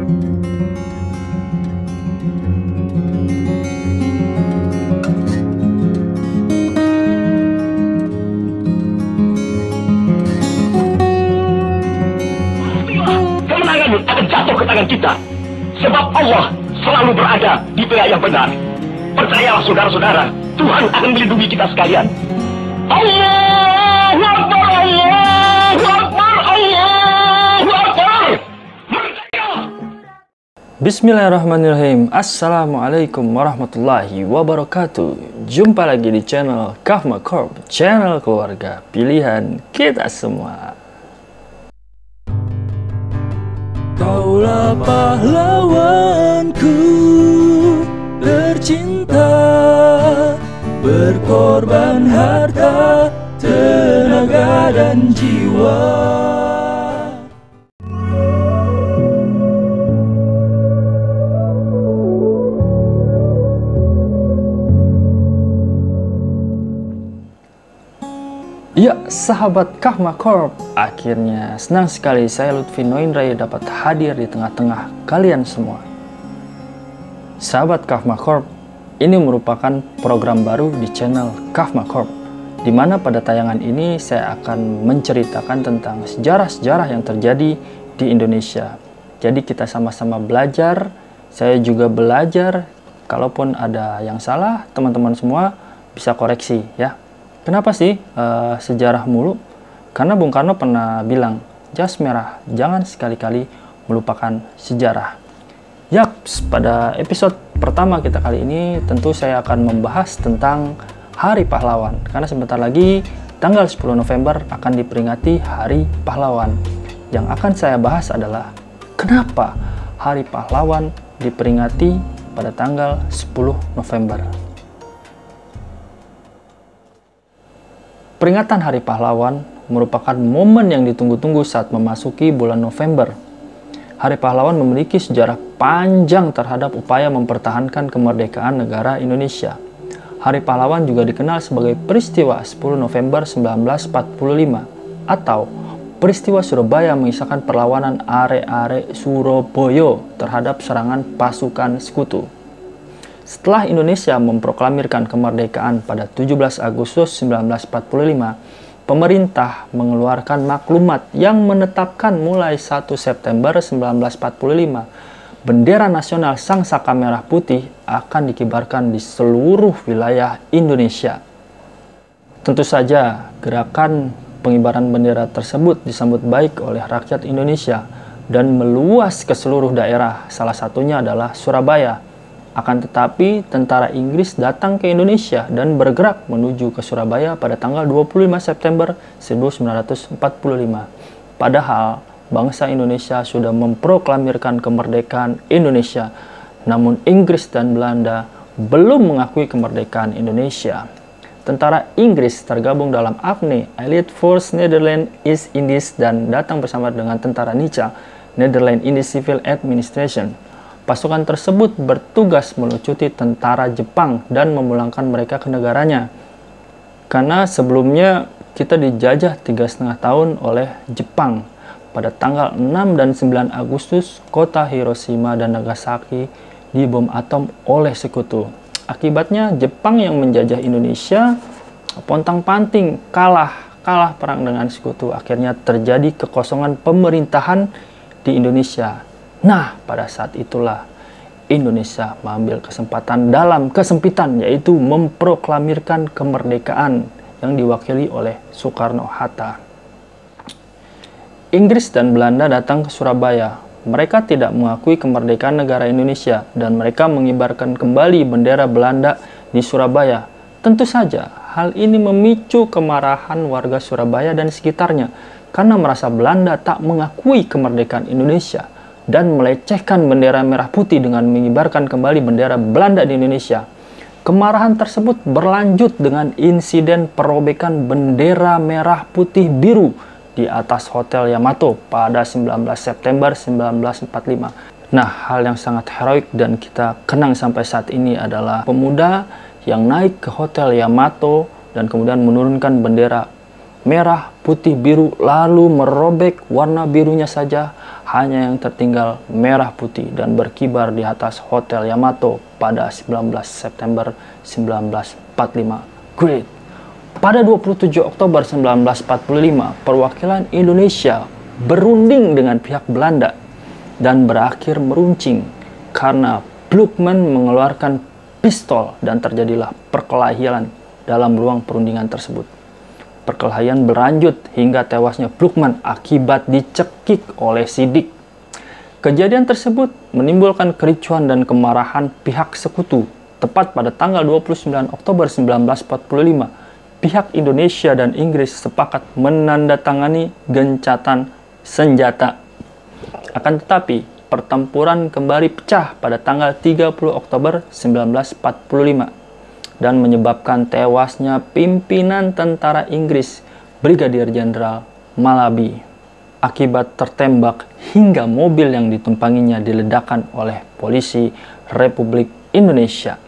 Kemenangan akan jatuh ke tangan kita, sebab Allah selalu berada di pihak yang benar. Percayalah saudara-saudara, Tuhan akan melindungi kita sekalian. Allahu Akbar, Allahu Akbar, Allahu Akbar. Bismillahirrahmanirrahim. Assalamualaikum warahmatullahi wabarakatuh. Jumpa lagi di channel Kafma Corp, channel keluarga pilihan kita semua. Kaulah pahlawanku tercinta, berkorban harta, tenaga dan jiwa. Ya, sahabat Kafma Corp, akhirnya senang sekali saya Lutfi Noindray dapat hadir di tengah-tengah kalian semua. Sahabat Kafma Corp, ini merupakan program baru di channel Kafma Corp, di mana pada tayangan ini saya akan menceritakan tentang sejarah-sejarah yang terjadi di Indonesia. Jadi kita sama-sama belajar, saya juga belajar. Kalaupun ada yang salah, teman-teman semua bisa koreksi ya. Kenapa sih sejarah mulu? Karena Bung Karno pernah bilang, jas merah, jangan sekali-kali melupakan sejarah. Yaps, pada episode pertama kita kali ini tentu saya akan membahas tentang Hari Pahlawan. Karena sebentar lagi tanggal 10 November akan diperingati Hari Pahlawan. Yang akan saya bahas adalah kenapa Hari Pahlawan diperingati pada tanggal 10 November. Peringatan Hari Pahlawan merupakan momen yang ditunggu-tunggu saat memasuki bulan November. Hari Pahlawan memiliki sejarah panjang terhadap upaya mempertahankan kemerdekaan negara Indonesia. Hari Pahlawan juga dikenal sebagai peristiwa 10 November 1945 atau peristiwa Surabaya mengisahkan perlawanan arek-arek Surabaya terhadap serangan pasukan sekutu. Setelah Indonesia memproklamirkan kemerdekaan pada 17 Agustus 1945, pemerintah mengeluarkan maklumat yang menetapkan mulai 1 September 1945, bendera nasional Sang Saka Merah Putih akan dikibarkan di seluruh wilayah Indonesia. Tentu saja, gerakan pengibaran bendera tersebut disambut baik oleh rakyat Indonesia dan meluas ke seluruh daerah, salah satunya adalah Surabaya. Akan tetapi, tentara Inggris datang ke Indonesia dan bergerak menuju ke Surabaya pada tanggal 25 September 1945. Padahal, bangsa Indonesia sudah memproklamirkan kemerdekaan Indonesia, namun Inggris dan Belanda belum mengakui kemerdekaan Indonesia. Tentara Inggris tergabung dalam AFNE, Allied Force Netherlands East Indies, dan datang bersama dengan tentara NICA, Netherlands Indies Civil Administration. Pasukan tersebut bertugas melucuti tentara Jepang dan memulangkan mereka ke negaranya. Karena sebelumnya kita dijajah 3,5 tahun oleh Jepang. Pada tanggal 6 dan 9 Agustus, kota Hiroshima dan Nagasaki dibom atom oleh sekutu. Akibatnya Jepang yang menjajah Indonesia pontang-panting kalah perang dengan sekutu. Akhirnya terjadi kekosongan pemerintahan di Indonesia. Nah, pada saat itulah Indonesia mengambil kesempatan dalam kesempitan, yaitu memproklamirkan kemerdekaan yang diwakili oleh Soekarno-Hatta. Inggris dan Belanda datang ke Surabaya. Mereka tidak mengakui kemerdekaan negara Indonesia dan mereka mengibarkan kembali bendera Belanda di Surabaya. Tentu saja, hal ini memicu kemarahan warga Surabaya dan sekitarnya karena merasa Belanda tak mengakui kemerdekaan Indonesia dan melecehkan bendera merah putih dengan mengibarkan kembali bendera Belanda di Indonesia. Kemarahan tersebut berlanjut dengan insiden perobekan bendera merah putih biru di atas Hotel Yamato pada 19 September 1945. Nah, hal yang sangat heroik dan kita kenang sampai saat ini adalah pemuda yang naik ke Hotel Yamato dan kemudian menurunkan bendera merah, putih, biru, lalu merobek warna birunya saja, hanya yang tertinggal merah putih dan berkibar di atas Hotel Yamato pada 19 September 1945. Great! Pada 27 Oktober 1945, perwakilan Indonesia berunding dengan pihak Belanda dan berakhir meruncing karena Blokman mengeluarkan pistol dan terjadilah perkelahian dalam ruang perundingan tersebut. Perkelahian berlanjut hingga tewasnya Blokman akibat dicekik oleh Sidik. Kejadian tersebut menimbulkan kericuhan dan kemarahan pihak sekutu. Tepat pada tanggal 29 Oktober 1945, pihak Indonesia dan Inggris sepakat menandatangani gencatan senjata. Akan tetapi, pertempuran kembali pecah pada tanggal 30 Oktober 1945 dan menyebabkan tewasnya pimpinan tentara Inggris, Brigadir Jenderal Malabi, akibat tertembak hingga mobil yang ditumpanginya diledakkan oleh polisi Republik Indonesia.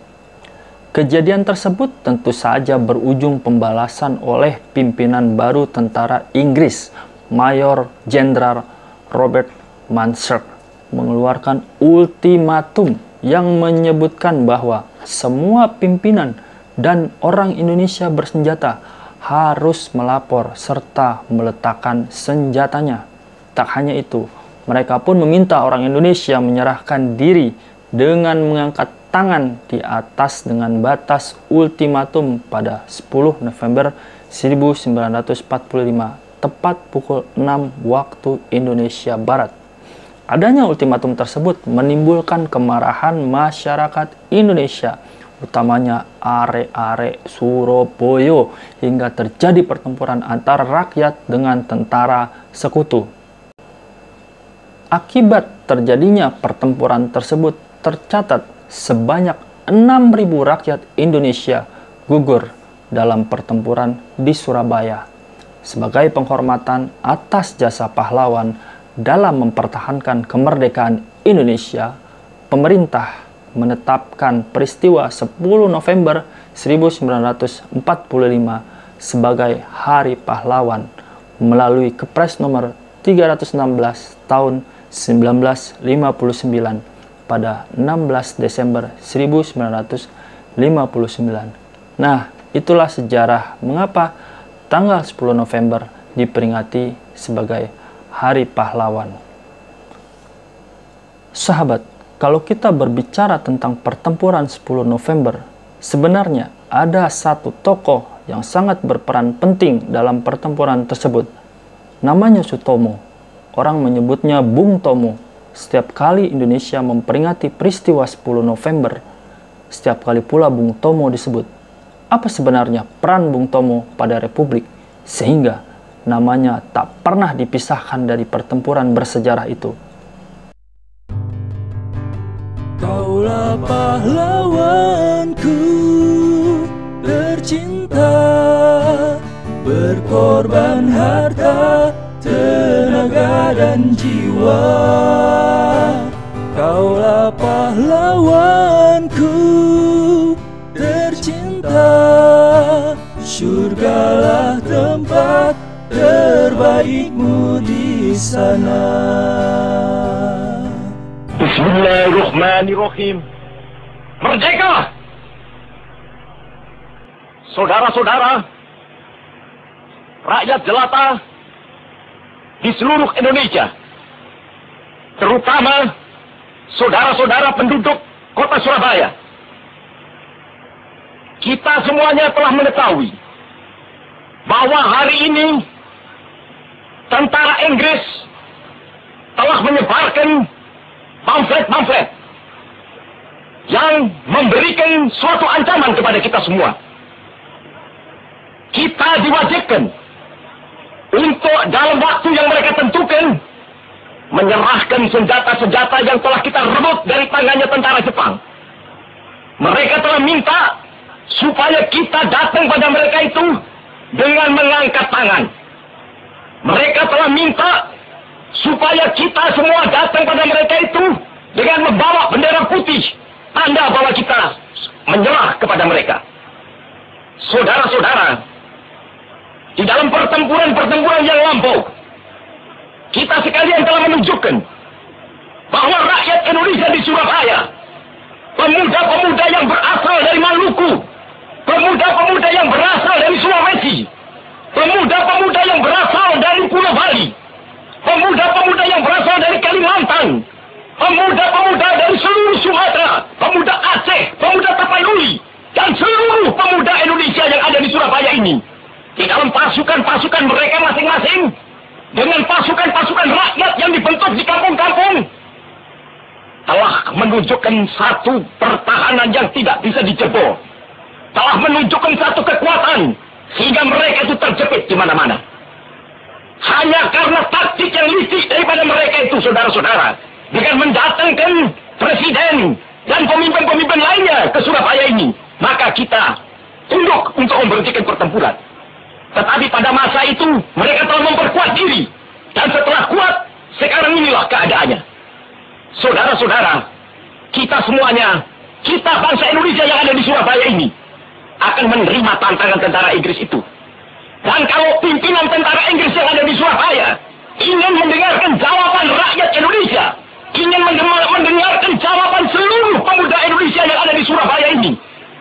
Kejadian tersebut tentu saja berujung pembalasan oleh pimpinan baru tentara Inggris, Mayor Jenderal Robert Monserrat, mengeluarkan ultimatum yang menyebutkan bahwa semua pimpinan dan orang Indonesia bersenjata harus melapor serta meletakkan senjatanya. Tak hanya itu, mereka pun meminta orang Indonesia menyerahkan diri dengan mengangkat tangan di atas dengan batas ultimatum pada 10 November 1945, tepat pukul 6 waktu Indonesia Barat. Adanya ultimatum tersebut menimbulkan kemarahan masyarakat Indonesia, utamanya arek-arek Surabaya, hingga terjadi pertempuran antara rakyat dengan tentara sekutu. Akibat terjadinya pertempuran tersebut tercatat sebanyak 6.000 rakyat Indonesia gugur dalam pertempuran di Surabaya. Sebagai penghormatan atas jasa pahlawan dalam mempertahankan kemerdekaan Indonesia, pemerintah menetapkan peristiwa 10 November 1945 sebagai Hari Pahlawan melalui Kepres nomor 316 tahun 1959 pada 16 Desember 1959. Nah, itulah sejarah mengapa tanggal 10 November diperingati sebagai Hari Pahlawan. Sahabat, kalau kita berbicara tentang pertempuran 10 November, sebenarnya ada satu tokoh yang sangat berperan penting dalam pertempuran tersebut. Namanya Sutomo. Orang menyebutnya Bung Tomo. Setiap kali Indonesia memperingati peristiwa 10 November, setiap kali pula Bung Tomo disebut. Apa sebenarnya peran Bung Tomo pada Republik sehingga namanya tak pernah dipisahkan dari pertempuran bersejarah itu? Kaulah pahlawanku tercinta, berkorban harta, tenaga dan jiwa. Kaulah pahlawanku tercinta, surgalah tempat terbaikmu di sana. Bismillahirrahmanirrahim. Merdeka! Saudara-saudara, rakyat jelata di seluruh Indonesia, terutama saudara-saudara penduduk kota Surabaya, kita semuanya telah mengetahui bahwa hari ini tentara Inggris telah menyebarkan pamflet-pamflet yang memberikan suatu ancaman kepada kita semua. Kita diwajibkan untuk dalam waktu yang mereka tentukan menyerahkan senjata-senjata yang telah kita rebut dari tangannya tentara Jepang. Mereka telah minta supaya kita datang pada mereka itu dengan mengangkat tangan. Mereka telah minta supaya kita semua datang pada mereka itu dengan membawa bendera putih, tanda bahwa kita menyerah kepada mereka. Saudara-saudara, di dalam pertempuran-pertempuran yang lampau, kita sekalian telah menunjukkan Indonesia di Surabaya. Pemuda-pemuda yang berasal dari Maluku. Pemuda-pemuda yang berasal dari Sulawesi. Pemuda-pemuda yang berasal dari Pulau Bali. Pemuda-pemuda yang berasal dari Kalimantan. Pemuda-pemuda dari seluruh Sumatera. Pemuda Aceh, pemuda Tapanuli. Dan seluruh pemuda Indonesia yang ada di Surabaya ini. Di dalam pasukan-pasukan mereka masing-masing. Dengan pasukan-pasukan rakyat yang dibentuk di kampung-kampung. Telah menunjukkan satu pertahanan yang tidak bisa dijebol. Telah menunjukkan satu kekuatan. Sehingga mereka itu terjepit di mana-mana. Hanya karena taktik yang licik daripada mereka itu, saudara-saudara. Dengan mendatangkan presiden dan pemimpin-pemimpin lainnya ke Surabaya ini. Maka kita tunduk untuk memberhentikan pertempuran. Tetapi pada masa itu, mereka telah memperkuat diri. Dan setelah kuat, sekarang inilah keadaannya. Saudara-saudara, kita semuanya, kita bangsa Indonesia yang ada di Surabaya ini, akan menerima tantangan tentara Inggris itu. Dan kalau pimpinan tentara Inggris yang ada di Surabaya ingin mendengarkan jawaban rakyat Indonesia, ingin mendengarkan jawaban seluruh pemuda Indonesia yang ada di Surabaya ini,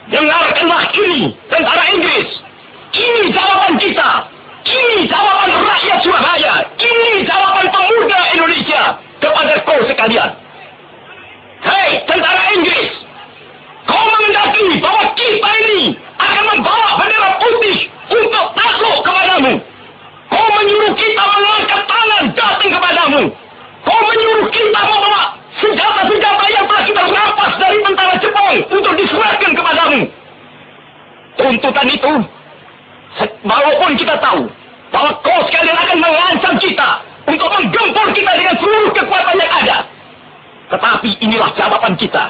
dengarkanlah ini, tentara Inggris. Ini jawaban kita. Ini jawaban rakyat Surabaya. Ini jawaban pemuda Indonesia kepada kau sekalian. Hei, tentara Inggris, kau mengendaki bahwa kita ini akan membawa bendera putih untuk takluk kepadamu. Kau menyuruh kita mengangkat tangan datang kepadamu. Kau menyuruh kita membawa senjata-senjata yang telah kita rampas dari tentara Jepang untuk diserahkan kepadamu. Tuntutan itu, walaupun kita tahu bahwa kau sekalian akan mengancam kita untuk menggempur kita dengan seluruh kekuatan yang ada. Tetapi inilah jawaban kita.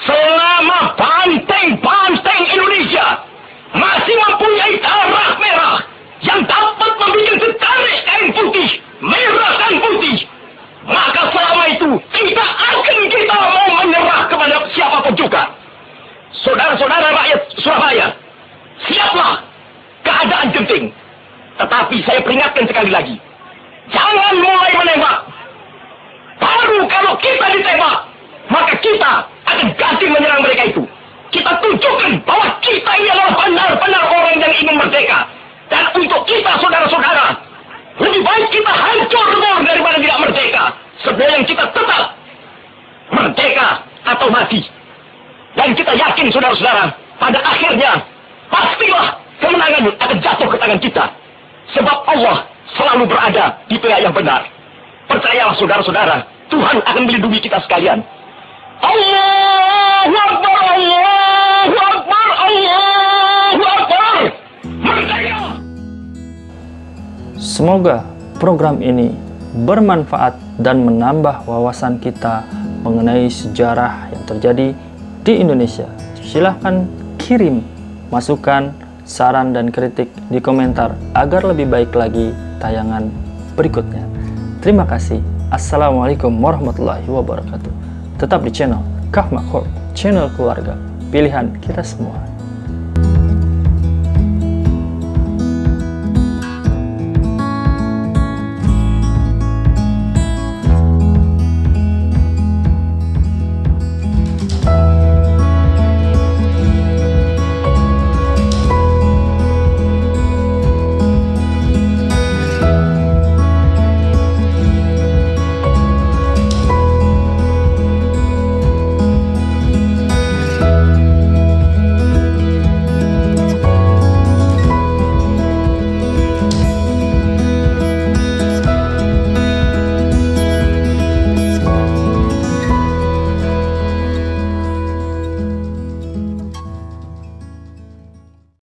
Selama banteng-banteng Indonesia masih mempunyai darah merah yang dapat membuat setarik kain putih, merah dan putih, maka selama itu tidak akan kita mau menyerah kepada siapapun juga. Saudara-saudara rakyat Surabaya, siaplah, keadaan genting. Tetapi saya peringatkan sekali lagi, jangan mulai menembak. Baru kalau kita ditembak, maka kita akan ganti menyerang mereka itu. Kita tunjukkan bahwa kita ini adalah benar-benar orang yang ingin merdeka. Dan untuk kita, saudara-saudara, lebih baik kita hancur daripada tidak merdeka. Sebelum kita tetap merdeka atau mati. Dan kita yakin, saudara-saudara, pada akhirnya pastilah kemenangan akan jatuh ke tangan kita. Sebab Allah selalu berada di pihak yang benar. Percayalah, saudara-saudara, Tuhan akan melindungi kita sekalian. Allahu Akbar, Allahu Akbar, Allahu Akbar. Merdeka! Semoga program ini bermanfaat dan menambah wawasan kita mengenai sejarah yang terjadi di Indonesia. Silahkan kirim masukan, saran, dan kritik di komentar agar lebih baik lagi tayangan berikutnya. Terima kasih. Assalamualaikum warahmatullahi wabarakatuh. Tetap di channel Kaf Makhur, channel keluarga, pilihan kita semua.